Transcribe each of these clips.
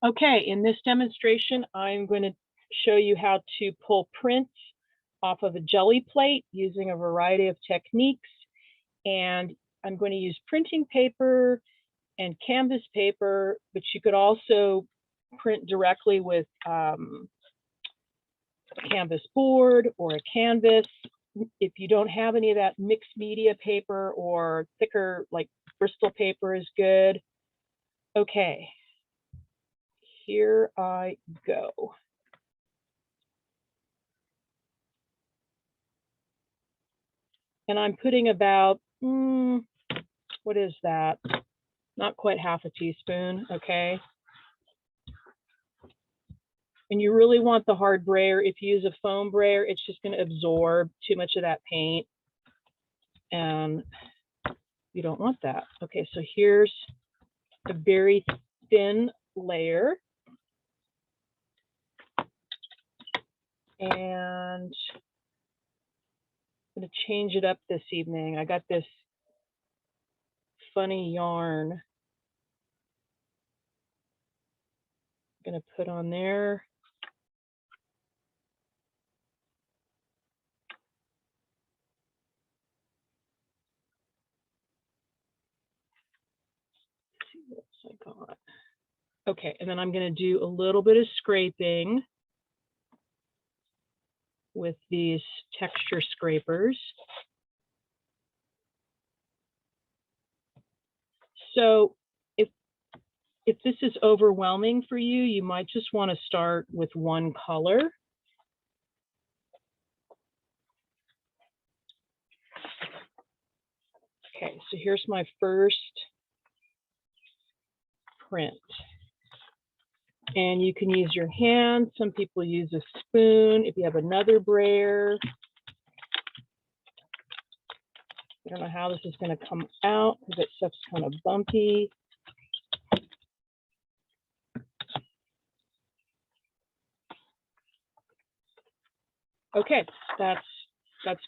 Okay, in this demonstration, I'm going to show you how to pull print off of a Gelli plate using a variety of techniques. And I'm going to use printing paper and canvas paper, but you could also print directly with a canvas board or a canvas. If you don't have any of that, mixed media paper or thicker, like Bristol paper is good. Okay, here I go. And I'm putting about, what is that? Not quite half a teaspoon, okay? And you really want the hard brayer. If you use a foam brayer, it's just going to absorb too much of that paint. And you don't want that. Okay, so here's a very thin layer. And I'm going to change it up this evening. I got this funny yarn I'm going to put on there. Let's see what else I got. Okay, and then I'm going to do a little bit of scraping with these texture scrapers. So if this is overwhelming for you, you might just want to start with one color. Okay, so here's my first print. And you can use your hand. Some people use a spoon. If you have another brayer, I don't know how this is going to come out because that stuff's kind of bumpy. Okay, that's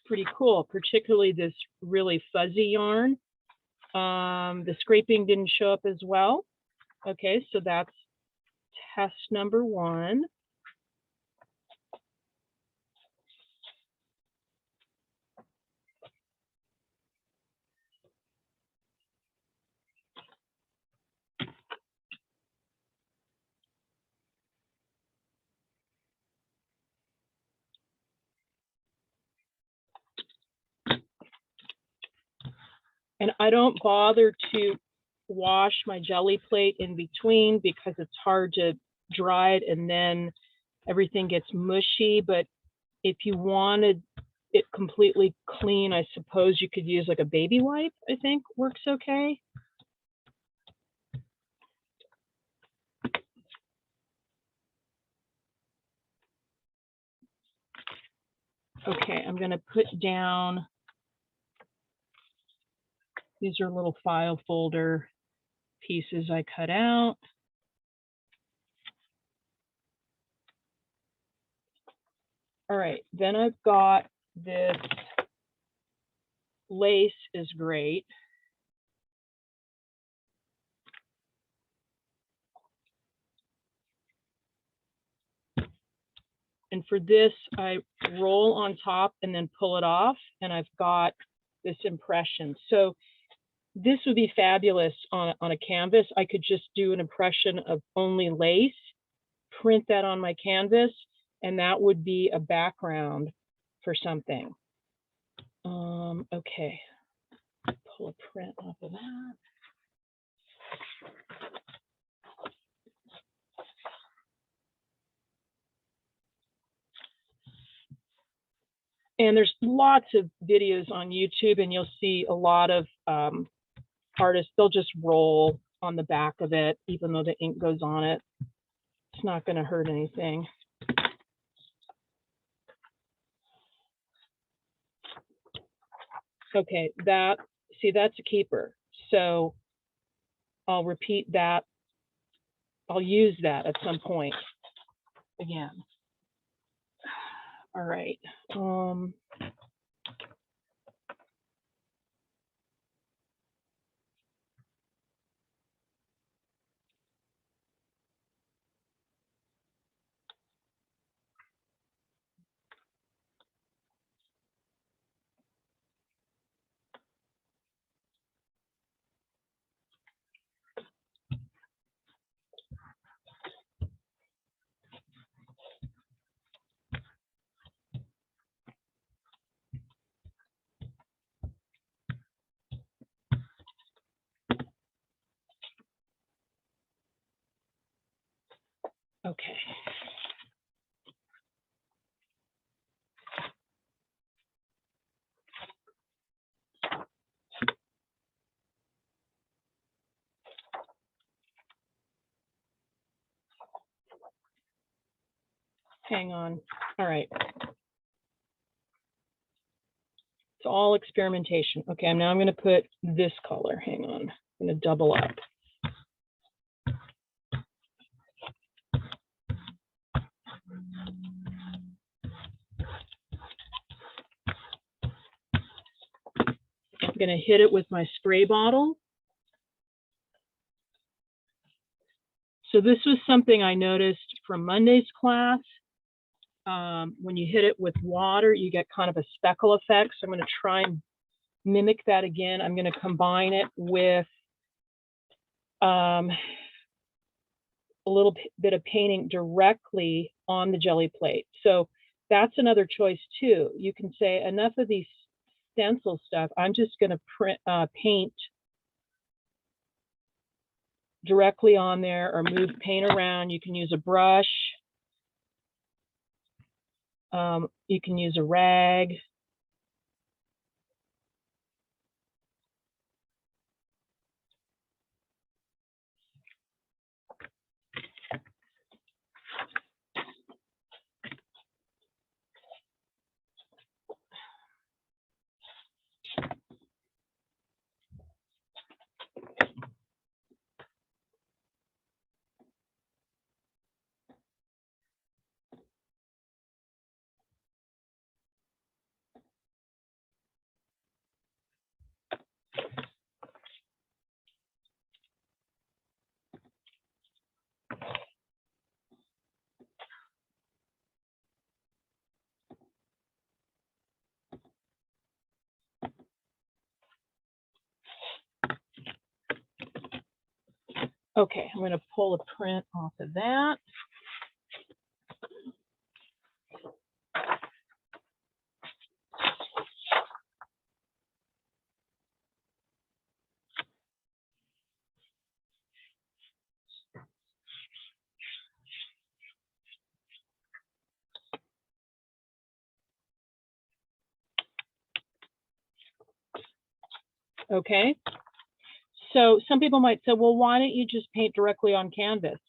pretty cool, particularly this really fuzzy yarn. The scraping didn't show up as well. Okay, so that's test number one. And I don't bother to wash my Gelli plate in between because it's hard to dry it and then everything gets mushy. But if you wanted it completely clean, I suppose you could use like a baby wipe, I think works okay. Okay, I'm going to put down, these are little file folder pieces I cut out. All right, then I've got this lace is great. And for this, I roll on top and then pull it off, and I've got this impression. So this would be fabulous on a canvas. I could just do an impression of only lace, print that on my canvas, and that would be a background for something. Okay, pull a print off of that. And there's lots of videos on YouTube, and you'll see a lot of artists, they'll just roll on the back of it, even though the ink goes on it. It's not going to hurt anything. Okay, see, that's a keeper. So I'll repeat that. I'll use that at some point again. All right. Okay. Hang on. All right. It's all experimentation. Okay, now I'm going to put this color. Hang on. I'm going to double up. I'm going to hit it with my spray bottle. So this was something I noticed from Monday's class. When you hit it with water, you get kind of a speckle effect. So I'm going to try and mimic that again. I'm going to combine it with a little bit of painting directly on the Gelli plate. So that's another choice too. You can say enough of these stencil stuff. I'm just going to paint directly on there or move paint around. You can use a brush. You can use a rag. Okay, I'm going to pull a print off of that. Okay, so some people might say, well, why don't you just paint directly on canvas?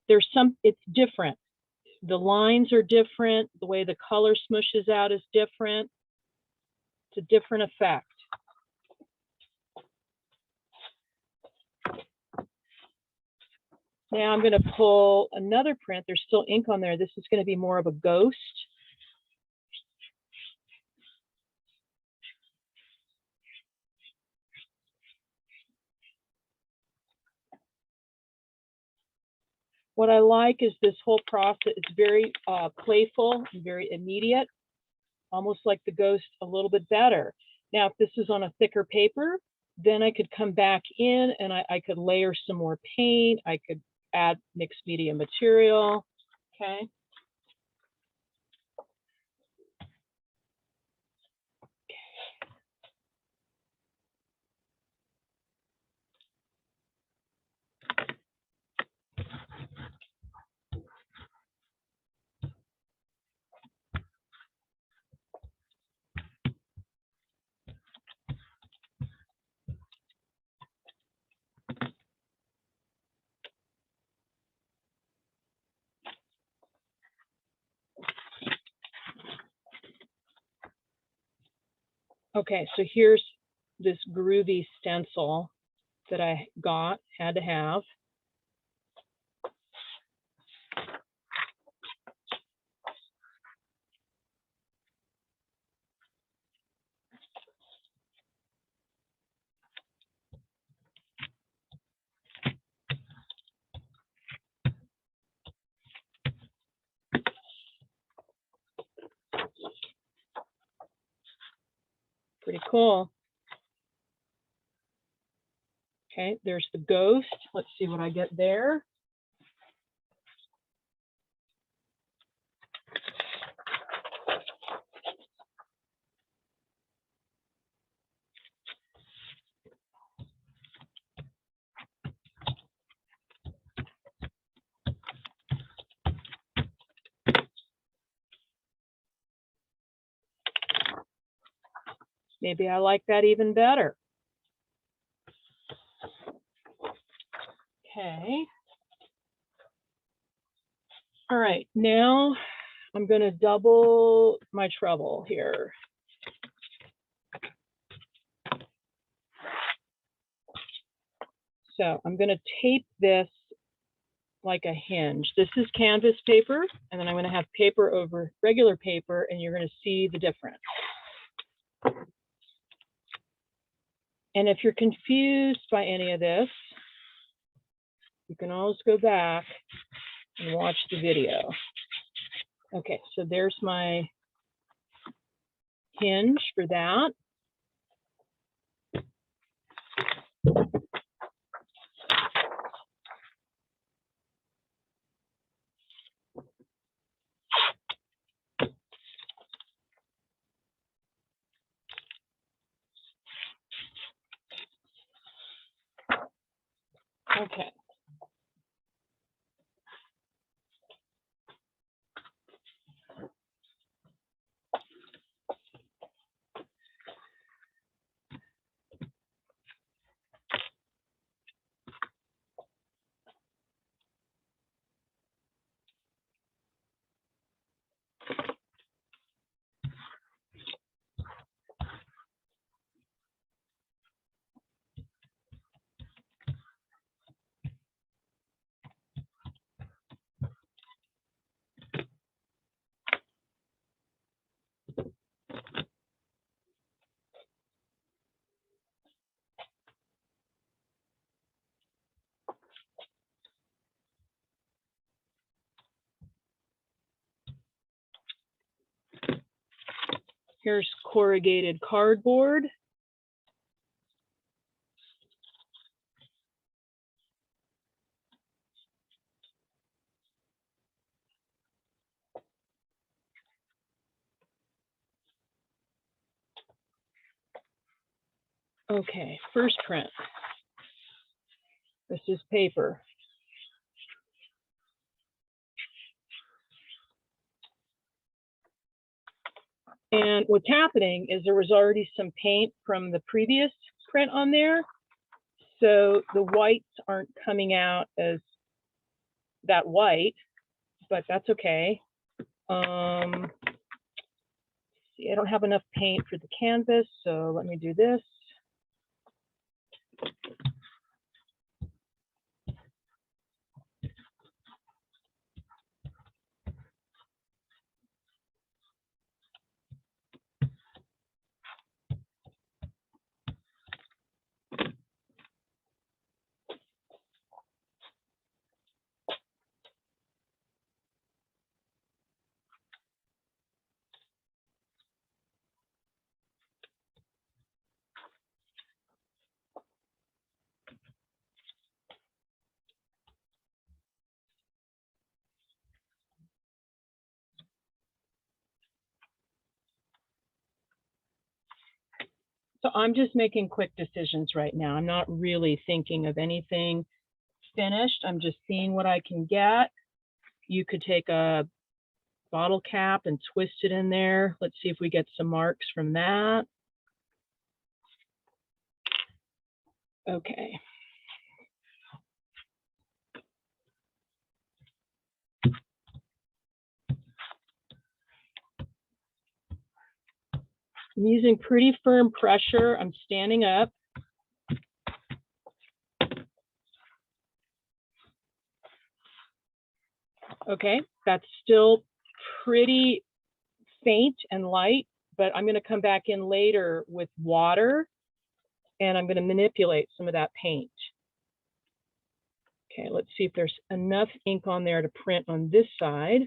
It's different. The lines are different. The way the color smushes out is different. It's a different effect. Now I'm going to pull another print. There's still ink on there. This is going to be more of a ghost. What I like is this whole process. It's very playful and very immediate, almost like the ghost a little bit better. Now, if this is on a thicker paper, then I could come back in and I could layer some more paint. I could add mixed media material. Okay. Okay, so here's this groovy stencil that I had to have. Pretty cool. Okay, there's the ghost. Let's see what I get there. Maybe I like that even better. Okay. All right, now I'm going to double my treble here. So I'm going to tape this like a hinge. This is canvas paper, and then I'm going to have paper over regular paper, and you're going to see the difference. And if you're confused by any of this, you can always go back and watch the video. Okay, so there's my hinge for that. Okay. Here's corrugated cardboard. Okay, first print. This is paper. And what's happening is there was already some paint from the previous print on there. So the whites aren't coming out as that white, but that's okay. See, I don't have enough paint for the canvas, so let me do this. So I'm just making quick decisions right now. I'm not really thinking of anything finished. I'm just seeing what I can get. You could take a bottle cap and twist it in there. Let's see if we get some marks from that. Okay. I'm using pretty firm pressure. I'm standing up. Okay, that's still pretty faint and light, but I'm going to come back in later with water and I'm going to manipulate some of that paint. Okay, let's see if there's enough ink on there to print on this side.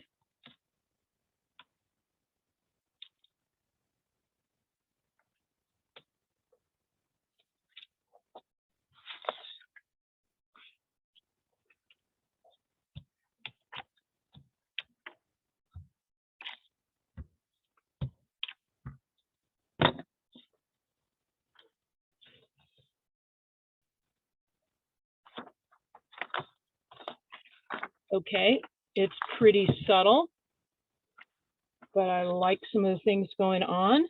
Okay, it's pretty subtle, but I like some of the things going on.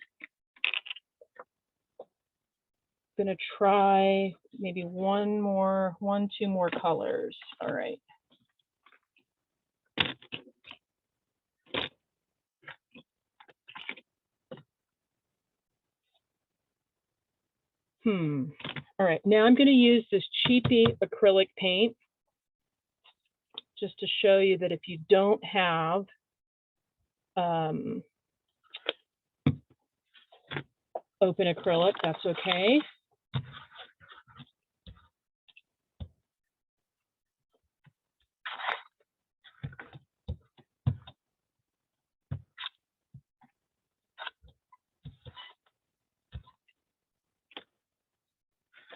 gonna try maybe two more colors. All right. All right, now I'm gonna use this cheapy acrylic paint just to show you that if you don't have open acrylic, that's okay.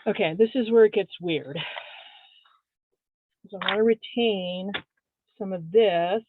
Okay, this is where it gets weird. So I want to retain some of this.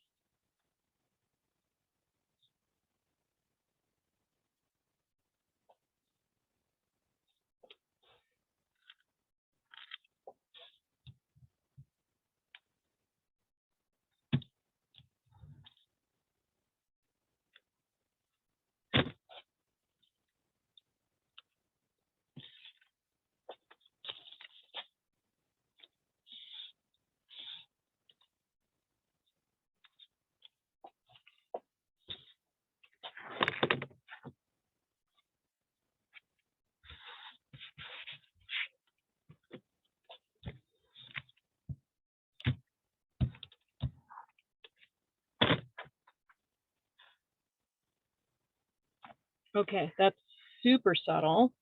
Okay, that's super subtle.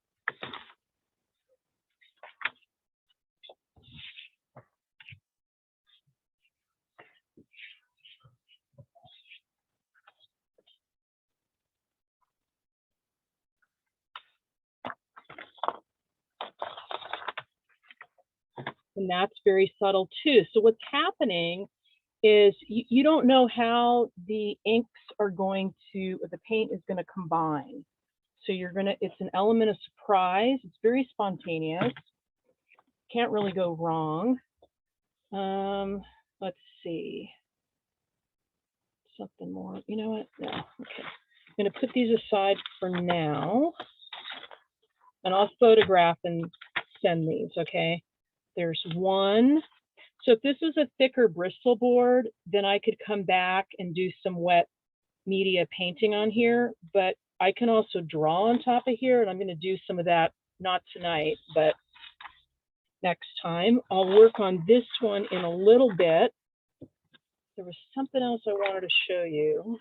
And that's very subtle too. So what's happening is you don't know how the inks are going to, or the paint is going to combine. So it's an element of surprise. It's very spontaneous. Can't really go wrong. Let's see. Something more, you know what? No, okay. I'm going to put these aside for now. And I'll photograph and send these, okay? There's one. So if this was a thicker Bristol board, then I could come back and do some wet media painting on here, but I can also draw on top of here, and I'm going to do some of that, not tonight, but next time. I'll work on this one in a little bit. There was something else I wanted to show you.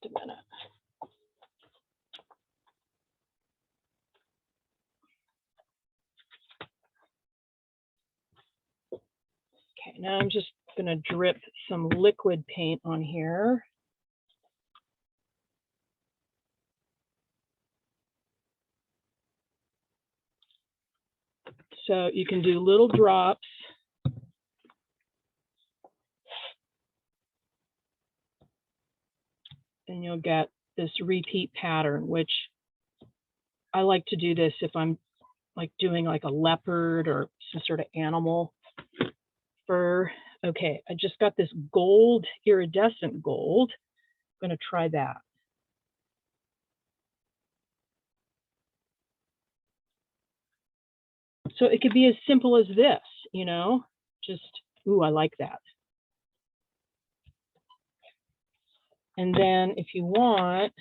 Just a minute. Okay, now I'm just going to drip some liquid paint on here. So you can do little drops. And you'll get this repeat pattern, which I like to do this if I'm like doing like a leopard or some sort of animal fur. Okay, I just got this gold, iridescent gold. I'm going to try that. So it could be as simple as this, you know, just, ooh, I like that. And then if you want,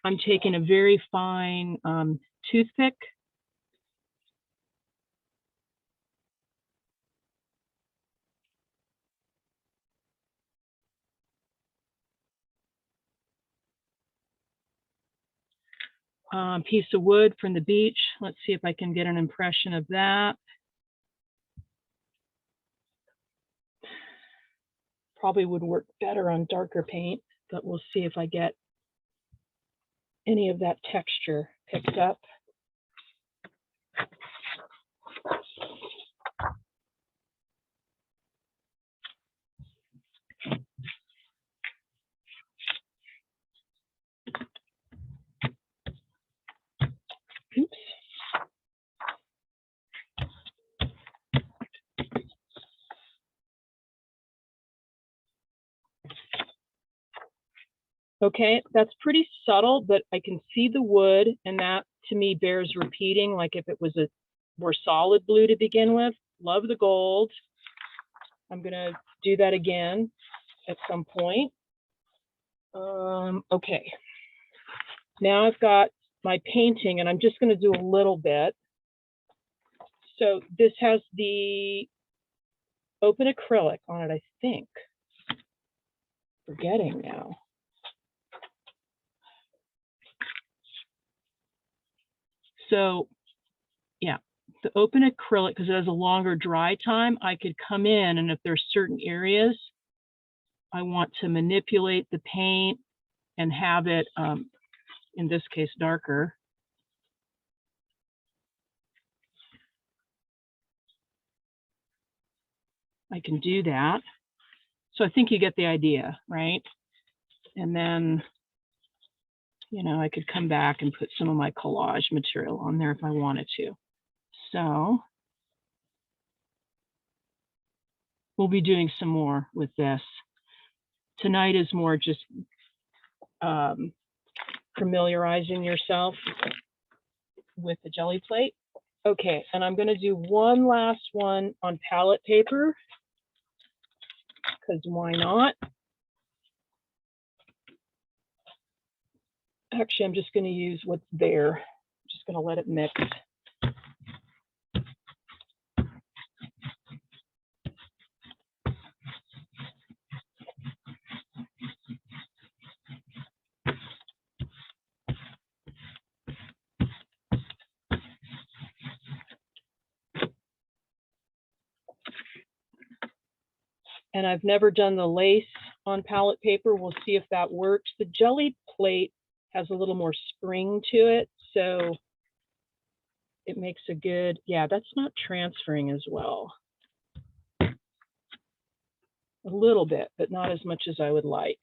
I'm taking a very fine toothpick. Piece of wood from the beach. Let's see if I can get an impression of that. Probably would work better on darker paint, but we'll see if I get any of that texture picked up. Oops. Okay, that's pretty subtle, but I can see the wood, and that to me bears repeating, like if it was a more solid blue to begin with. Love the gold. I'm gonna do that again at some point. Okay, now I've got my painting, and I'm just gonna do a little bit. So this has the open acrylic on it, I think. Forgetting now. So yeah, the open acrylic, because it has a longer dry time, I could come in, and if there's certain areas I want to manipulate the paint and have it, in this case, darker. I can do that. So I think you get the idea, right? And then, you know, I could come back and put some of my collage material on there if I wanted to. So we'll be doing some more with this. Tonight is more just familiarizing yourself with the Gelli Plate. Okay, and I'm going to do one last one on palette paper, because why not? Actually, I'm just going to use what's there. I'm just going to let it mix. And I've never done the lace on palette paper. We'll see if that works. The Gelli Plate has a little more spring to it, so it makes a good, yeah, that's not transferring as well. A little bit, but not as much as I would like.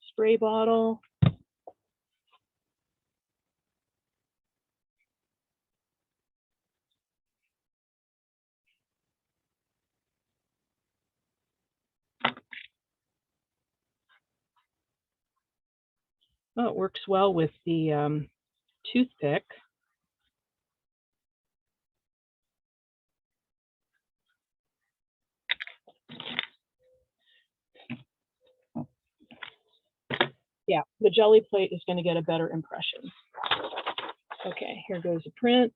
Spray bottle. Oh, it works well with the toothpick. Yeah, the Gelli Plate is going to get a better impression. Okay, here goes the print.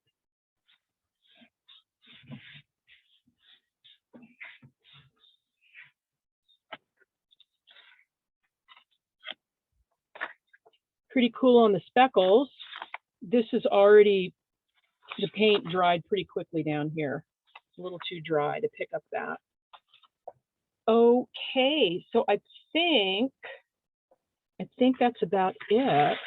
Pretty cool on the speckles. This is already, the paint dried pretty quickly down here. It's a little too dry to pick up that. Okay, so I think that's about it.